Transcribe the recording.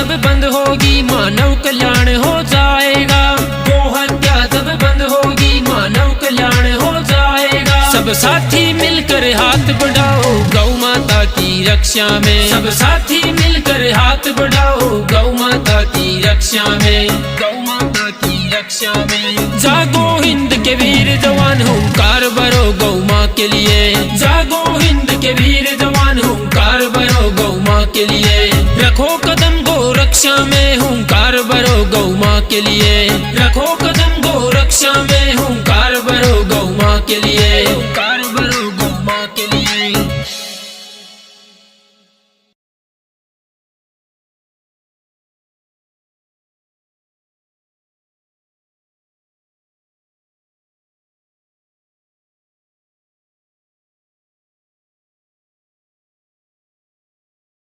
जब बंद होगी मानव कल्याण हो जाएगा। गौ हत्या जब बंद होगी मानव कल्याण हो जाएगा। सब साथी मिलकर हाथ बढ़ाओ गौ माता की रक्षा में। सब साथी मिलकर हाथ बढ़ाओ गौ माता की रक्षा में। गौ माता की रक्षा में। जागो हिंद के वीर जवान हुंकार भरो गौ माँ के लिए। जागो हिंद के वीर जवान हुंकार भरो गौ माँ के लिए। रखो कदम गौ रक्षा में हुंकार भरो गौ माँ के लिए।